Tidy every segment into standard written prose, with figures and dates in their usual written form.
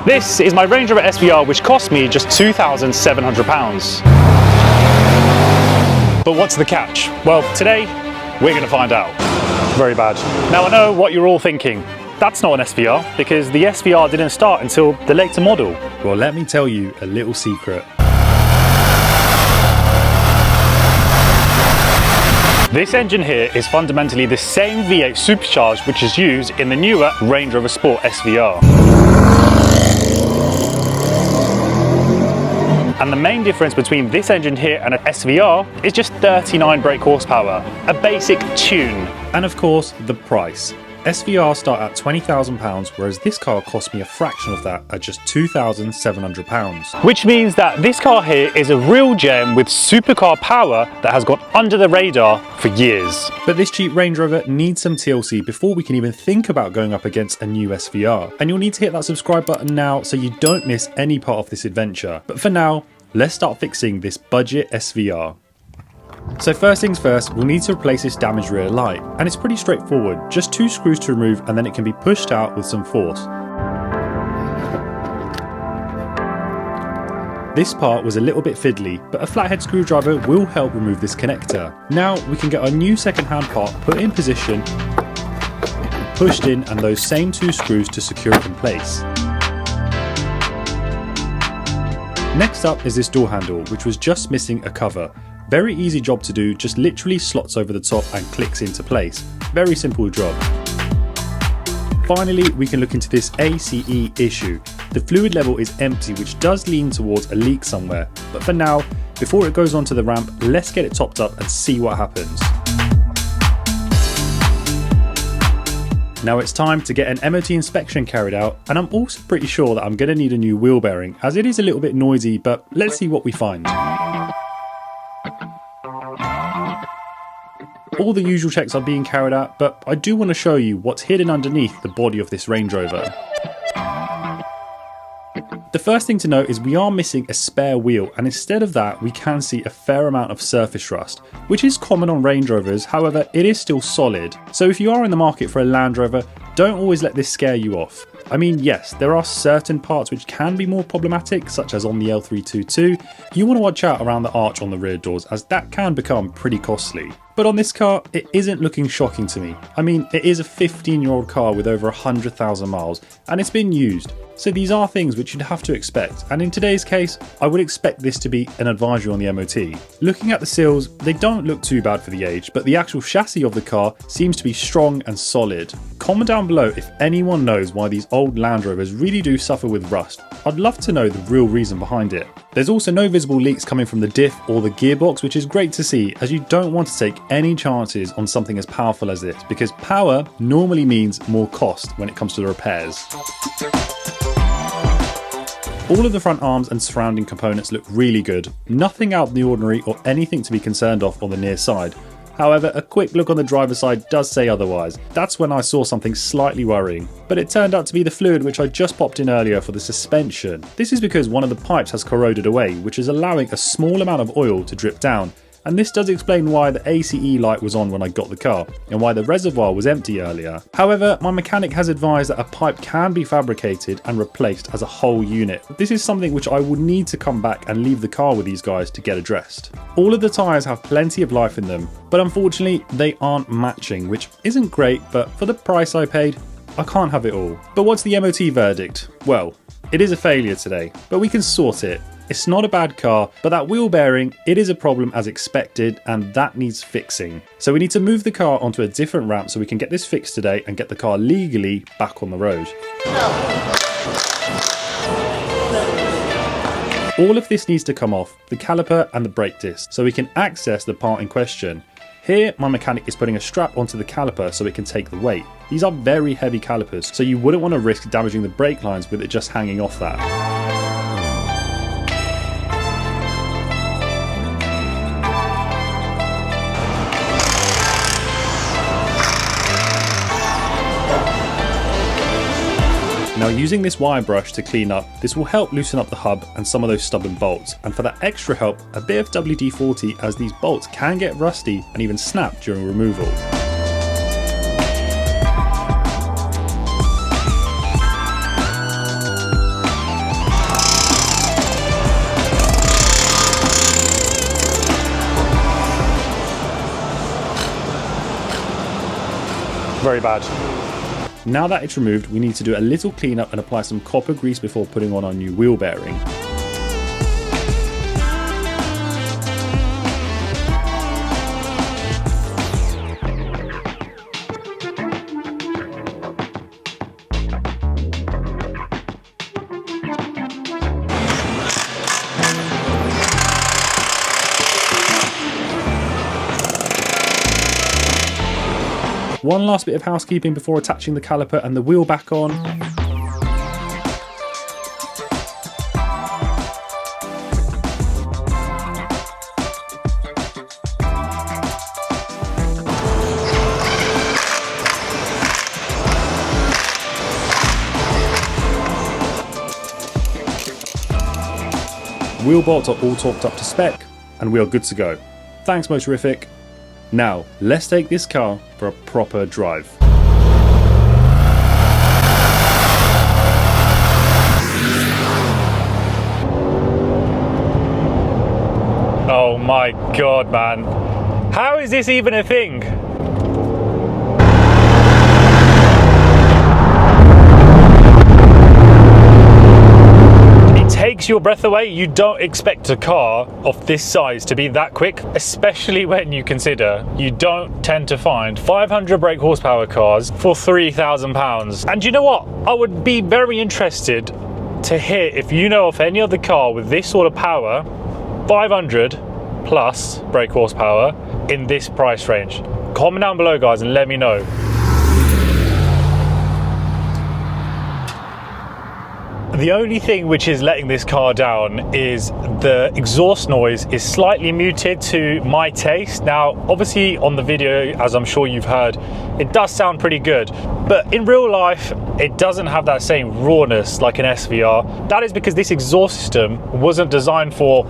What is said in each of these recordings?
This is my Range Rover SVR, which cost me just £2,700. But what's the catch? Well, today we're going to find out. Very bad. Now I know what you're all thinking. That's not an SVR, because the SVR didn't start until the later model. Well, let me tell you a little secret. This engine here is fundamentally the same V8 Supercharged which is used in the newer Range Rover Sport SVR. And the main difference between this engine here and an SVR is just 39 brake horsepower, a basic tune. And of course, the price. SVRs start at £20,000, whereas this car cost me a fraction of that at just £2,700. Which means that this car here is a real gem with supercar power that has gone under the radar for years. But this cheap Range Rover needs some TLC before we can even think about going up against a new SVR. And you'll need to hit that subscribe button now so you don't miss any part of this adventure. But for now, let's start fixing this budget SVR. So first things first, we'll need to replace this damaged rear light, and it's pretty straightforward, just 2 screws to remove and then it can be pushed out with some force. This part was a little bit fiddly, but a flathead screwdriver will help remove this connector. Now we can get our new second-hand part put in position, pushed in, and those same 2 screws to secure it in place. Next up is this door handle, which was just missing a cover. Very easy job to do, just literally slots over the top and clicks into place. Very simple job. Finally, we can look into this ACE issue. The fluid level is empty, which does lean towards a leak somewhere. But for now, before it goes onto the ramp, let's get it topped up and see what happens. Now it's time to get an MOT inspection carried out, and I'm also pretty sure that I'm going to need a new wheel bearing, as it is a little bit noisy, but let's see what we find. All the usual checks are being carried out, but I do want to show you what's hidden underneath the body of this Range Rover. The first thing to note is we are missing a spare wheel, and instead of that we can see a fair amount of surface rust, which is common on Range Rovers. However, it is still solid. So if you are in the market for a Land Rover, don't always let this scare you off. I mean, yes, there are certain parts which can be more problematic, such as on the L322. You want to watch out around the arch on the rear doors, as that can become pretty costly. But on this car, it isn't looking shocking to me. I mean, it is a 15-year-old car with over 100,000 miles, and it's been used. So these are things which you'd have to expect, and in today's case, I would expect this to be an advisory on the MOT. Looking at the seals, they don't look too bad for the age, but the actual chassis of the car seems to be strong and solid. Comment down below if anyone knows why these old Land Rovers really do suffer with rust. I'd love to know the real reason behind it. There's also no visible leaks coming from the diff or the gearbox, which is great to see, as you don't want to take any chances on something as powerful as this, because power normally means more cost when it comes to the repairs. All of the front arms and surrounding components look really good, nothing out of the ordinary or anything to be concerned of on the near side. However, a quick look on the driver's side does say otherwise. That's when I saw something slightly worrying, but it turned out to be the fluid which I just popped in earlier for the suspension. This is because one of the pipes has corroded away, which is allowing a small amount of oil to drip down. And this does explain why the ACE light was on when I got the car, and why the reservoir was empty earlier. However, my mechanic has advised that a pipe can be fabricated and replaced as a whole unit. This is something which I would need to come back and leave the car with these guys to get addressed. All of the tyres have plenty of life in them, but unfortunately they aren't matching, which isn't great, but for the price I paid, I can't have it all. But what's the MOT verdict? Well, it is a failure today, but we can sort it. It's not a bad car, but that wheel bearing, it is a problem as expected, and that needs fixing. So we need to move the car onto a different ramp so we can get this fixed today and get the car legally back on the road. All of this needs to come off, the caliper and the brake disc, so we can access the part in question. Here, my mechanic is putting a strap onto the caliper so it can take the weight. These are very heavy calipers, so you wouldn't want to risk damaging the brake lines with it just hanging off that. Now using this wire brush to clean up, this will help loosen up the hub and some of those stubborn bolts, and for that extra help, a bit of WD-40, as these bolts can get rusty and even snap during removal. very bad. Now that it's removed, we need to do a little cleanup and apply some copper grease before putting on our new wheel bearing. One last bit of housekeeping before attaching the caliper and the wheel back on. Wheel bolts are all torqued up to spec and we are good to go. Thanks Motorific. Now, let's take this car for a proper drive. Oh my god, man. How is this even a thing? Takes your breath away. You don't expect a car of this size to be that quick, especially when you consider you don't tend to find 500 brake horsepower cars for £3,000. And you know what? I would be very interested to hear if you know of any other car with this sort of power, 500 plus brake horsepower in this price range. Comment down below, guys, and let me know. The only thing which is letting this car down is the exhaust noise is slightly muted to my taste. Now, obviously on the video, as I'm sure you've heard, it does sound pretty good, but in real life, it doesn't have that same rawness like an SVR. That is because this exhaust system wasn't designed for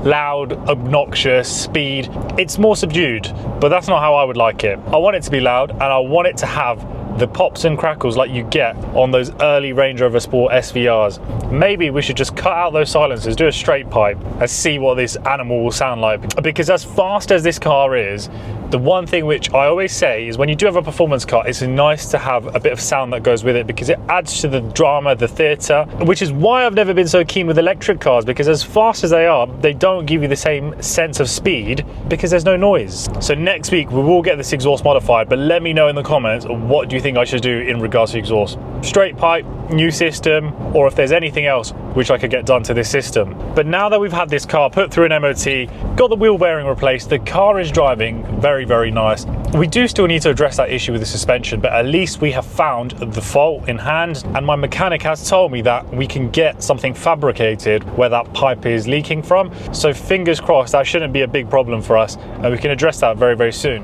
loud, obnoxious speed. It's more subdued, but that's not how I would like it. I want it to be loud and I want it to have the pops and crackles like you get on those early Range Rover Sport SVRs. Maybe we should just cut out those silencers, do a straight pipe and see what this animal will sound like. Because as fast as this car is, the one thing which I always say is when you do have a performance car, it's nice to have a bit of sound that goes with it because it adds to the drama, the theatre, which is why I've never been so keen with electric cars, because as fast as they are, they don't give you the same sense of speed because there's no noise. So next week we will get this exhaust modified, but let me know in the comments, what do you think I should do in regards to exhaust? Straight pipe, new system, or if there's anything else which I could get done to this system. But now that we've had this car put through an MOT, got the wheel bearing replaced, the car is driving very nice. We do still need to address that issue with the suspension, but at least we have found the fault in hand, and my mechanic has told me that we can get something fabricated where that pipe is leaking from. So fingers crossed that shouldn't be a big problem for us, and we can address that very soon.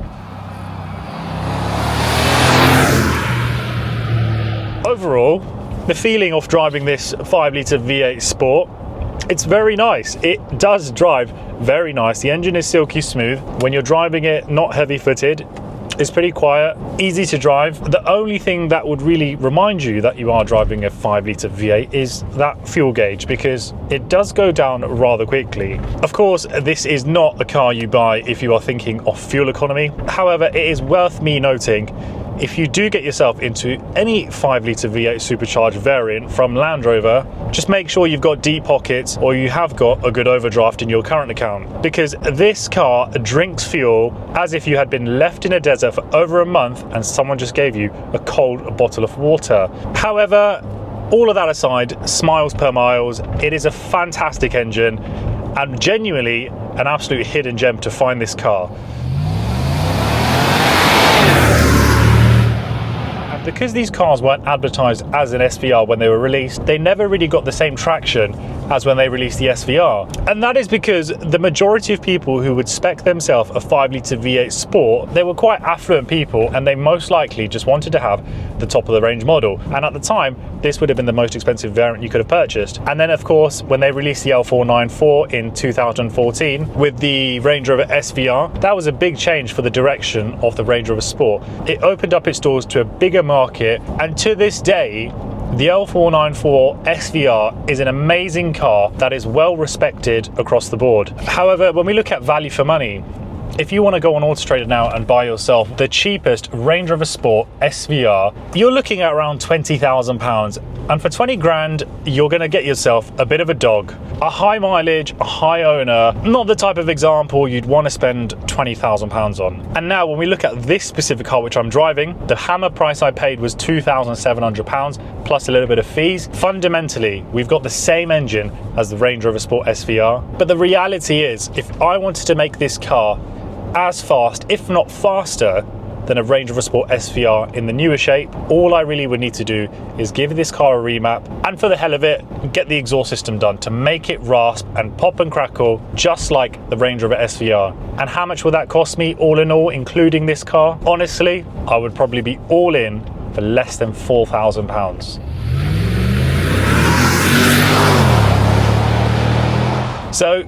Overall, the feeling of driving this 5-litre V8 Sport, it's very nice. It does drive very nice. The engine is silky smooth. When you're driving it, not heavy-footed, it's pretty quiet, easy to drive. The only thing that would really remind you that you are driving a 5-litre V8 is that fuel gauge, because it does go down rather quickly. Of course, this is not a car you buy if you are thinking of fuel economy. However, it is worth me noting, if you do get yourself into any 5-litre V8 Supercharged variant from Land Rover, just make sure you've got deep pockets or you have got a good overdraft in your current account, because this car drinks fuel as if you had been left in a desert for over a month and someone just gave you a cold bottle of water. However, all of that aside, smiles per miles, it is a fantastic engine and genuinely an absolute hidden gem to find this car. Because these cars weren't advertised as an SVR when they were released, they never really got the same traction as when they released the SVR. And that is because the majority of people who would spec themselves a 5-litre V8 Sport, they were quite affluent people and they most likely just wanted to have the top of the range model. And at the time, this would have been the most expensive variant you could have purchased. And then of course, when they released the L494 in 2014 with the Range Rover SVR, that was a big change for the direction of the Range Rover Sport. It opened up its doors to a bigger market, and to this day, the L494 SVR is an amazing car that is well respected across the board. However, when we look at value for money, if you want to go on Auto Trader now and buy yourself the cheapest Range Rover Sport SVR, you're looking at around £20,000. And for 20 grand, you're going to get yourself a bit of a dog. A high mileage, a high owner, not the type of example you'd want to spend £20,000 on. And now when we look at this specific car which I'm driving, the hammer price I paid was £2,700 plus a little bit of fees. Fundamentally, we've got the same engine as the Range Rover Sport SVR. But the reality is, if I wanted to make this car as fast, if not faster, than a Range Rover Sport SVR in the newer shape, all I really would need to do is give this car a remap, and for the hell of it, get the exhaust system done to make it rasp and pop and crackle just like the Range Rover SVR. And how much would that cost me all in all, including this car? Honestly, I would probably be all in for less than £4,000. So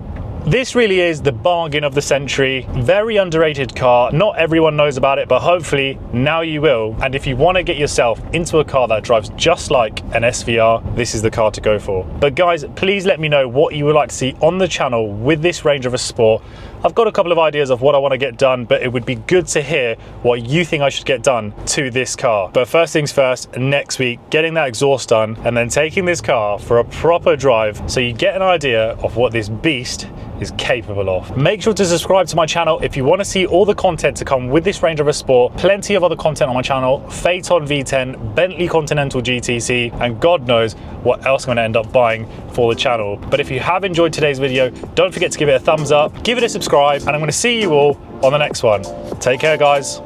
this really is the bargain of the century. Very underrated car. Not everyone knows about it, but hopefully now you will. And if you want to get yourself into a car that drives just like an SVR, this is the car to go for. But guys, please let me know what you would like to see on the channel with this Range Rover Sport. I've got a couple of ideas of what I want to get done, but it would be good to hear what you think I should get done to this car. But first things first, next week, getting that exhaust done and then taking this car for a proper drive so you get an idea of what this beast is capable of. Make sure to subscribe to my channel if you want to see all the content to come with this Range Rover Sport. Plenty of other content on my channel, Phaeton V10, Bentley Continental GTC, and God knows what else I'm going to end up buying for the channel. But if you have enjoyed today's video, don't forget to give it a thumbs up, give it a subscribe, and I'm going to see you all on the next one. Take care, guys.